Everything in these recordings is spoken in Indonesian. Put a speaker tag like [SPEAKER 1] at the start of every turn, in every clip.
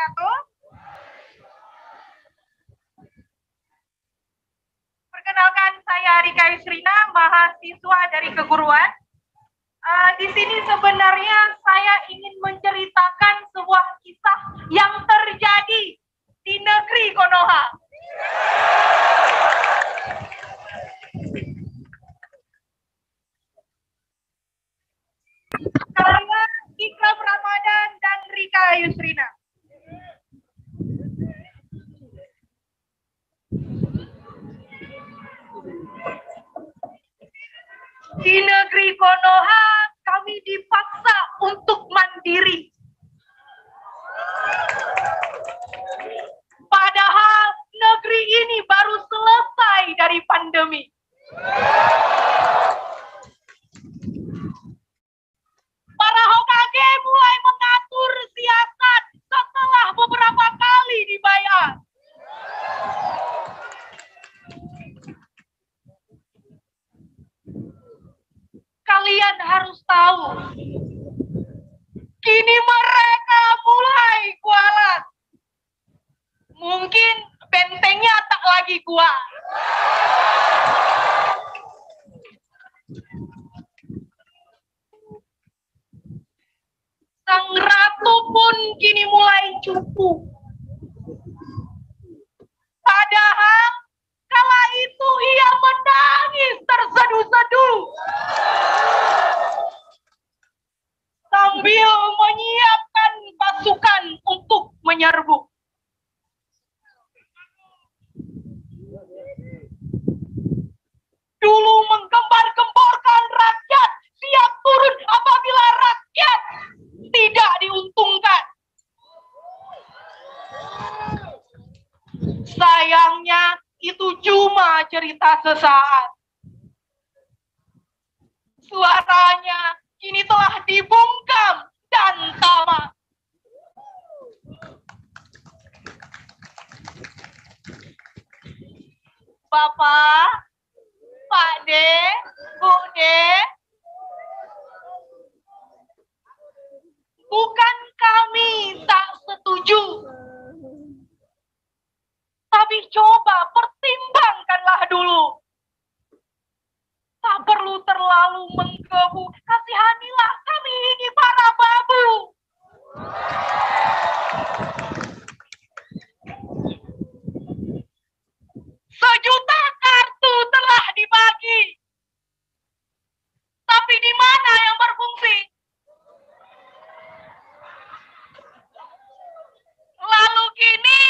[SPEAKER 1] wabarakatuh. Perkenalkan, saya Rika Yusrina, mahasiswa dari keguruan. Di sini sebenarnya saya ingin menceritakan sebuah kisah yang terjadi di negeri Konoha. Saya Ikram Ramadan dan Rika Yusrina. Di negeri Konoha, kami dipaksa untuk mandiri. Padahal negeri ini baru selesai dari pandemi. Para Hokage mulai mengatur siasat setelah beberapa kali dibayar. Kalian harus tahu, kini mereka mulai kualat. Mungkin bentengnya tak lagi kuat. Sang ratu pun kini mulai cupu. Padahal kala itu ia menangis terseduh-seduh sambil menyiapkan pasukan untuk menyerbu. Dulu menggembar-gemborkan rakyat siap turun apabila rakyat tidak diuntungkan. Sayangnya itu cuma cerita sesaat. Suaranya kini telah dibungkam dan tamat. Bapak, Pak De, Bu De, bukan kami tak setuju. Tapi coba pertimbangkanlah dulu. Tak perlu terlalu menggebu. Kasihanilah kami ini para babu. Sejuta kartu telah dibagi. Tapi di mana yang berfungsi? Lalu kini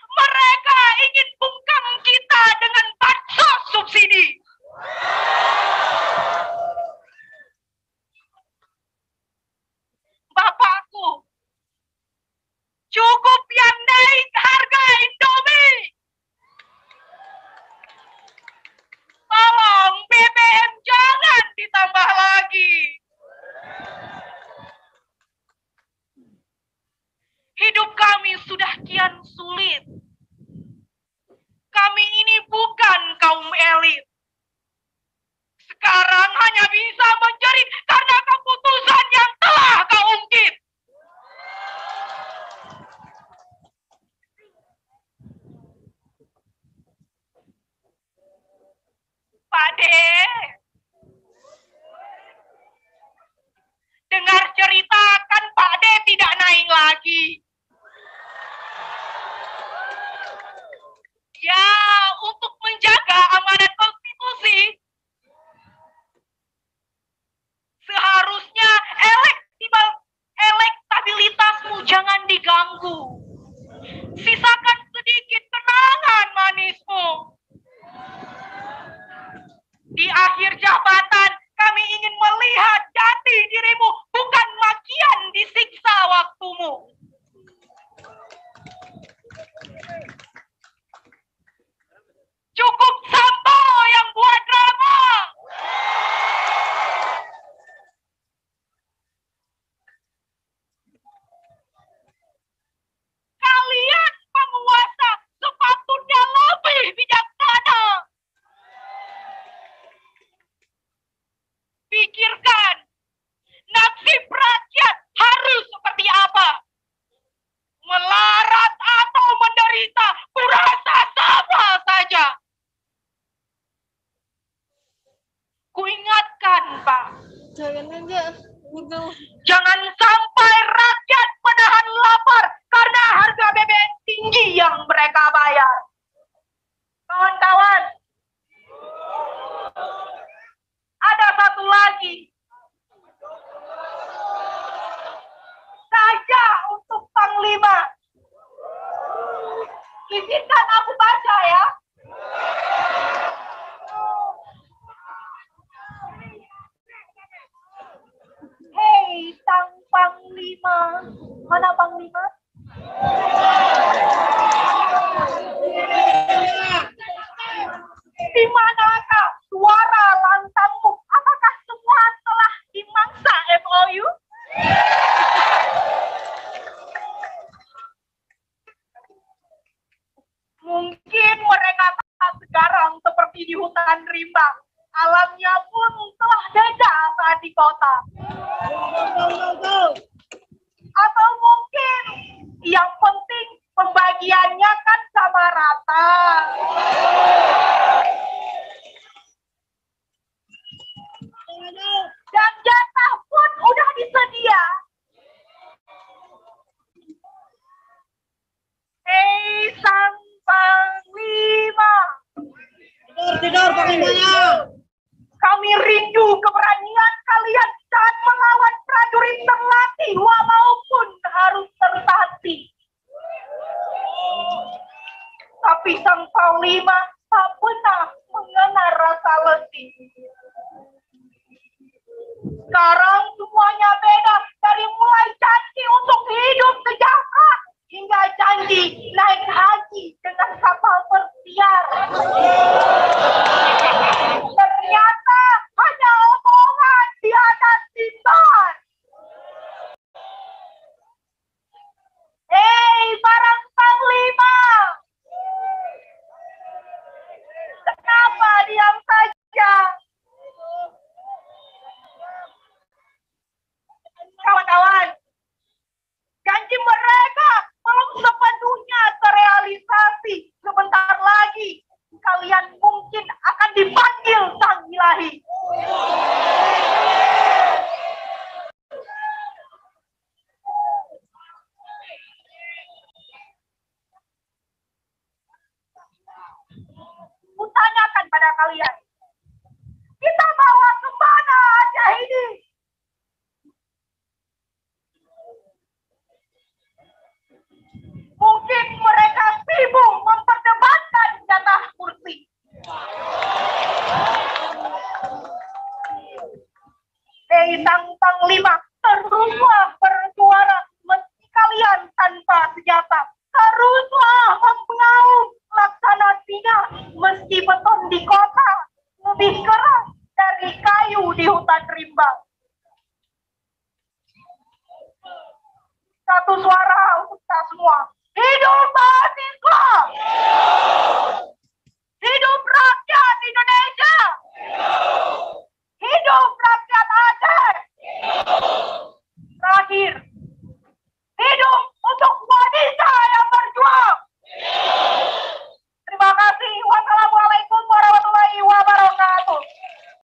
[SPEAKER 1] mereka ingin bungkam kita dengan bansos subsidi. Bapakku, cukup yang naik harga Indomie. Tolong BBM jangan ditambah lagi. Hidup kami sudah kian sulit. Kami ini bukan kaum elit. Sekarang hanya bisa menjerit karena keputusan yang telah kau ungkit. Pak De, dengar cerita kan Pak De tidak naik lagi. Ya, untuk menjaga amanat konstitusi, seharusnya elektabilitasmu jangan diganggu. Sisakan sedikit kenangan manismu. Di akhir jabatan, kami ingin melihat jati dirimu, bukan makian disiksa waktumu. Cukup Sambo yang buat drama. Kalian Jangan sampai rakyat menahan lapar karena harga BBM tinggi yang mereka bayar. Kawan-kawan, ada satu lagi. Saja untuk Panglima. Izinkan aku baca ya. Hei, sang Panglima. Mana Panglima? Di manakah suara lantangmu? Apakah semua telah dimangsa MOU? Mungkin mereka tak sekarang seperti di hutan rimba. Alamnya pun telah beda saat di kota. Atau mungkin yang penting pembagiannya kan sama rata. Dan jatah pun udah disedia. Hei sang Panglima.
[SPEAKER 2] Tidur Panglimanya.
[SPEAKER 1] Kami rindu keberanian kalian saat melawan prajurit terlatih walaupun harus tertatih. Tapi sang Panglima tak pernah mengenal rasa letih. Sekarang semuanya beda, dari mulai janji untuk hidup sejahtera hingga janji naik haji dengan kapal bersiar. Ternyata hanya omongan di atas timban. Hei, barang Panglima. Kenapa diam saja? Kawan-kawan, janji mereka belum sepenuhnya terrealisasi. Sebentar lagi kalian mungkin akan dipanggil Sang Ilahi. Kutanyakan pada kalian, kita bawa kemana Aceh ini? Mungkin mereka sibuk memperdebatkan jatah kursi. Hei sang Panglima, teruslah bersuara meski kalian tanpa senjata. Teruslah mengaum laksana singa meski beton di kota lebih keras dari kayu di hutan rimba. Satu suara untuk kita semua. Hidup mahasiswa! Hidup rakyat Indonesia!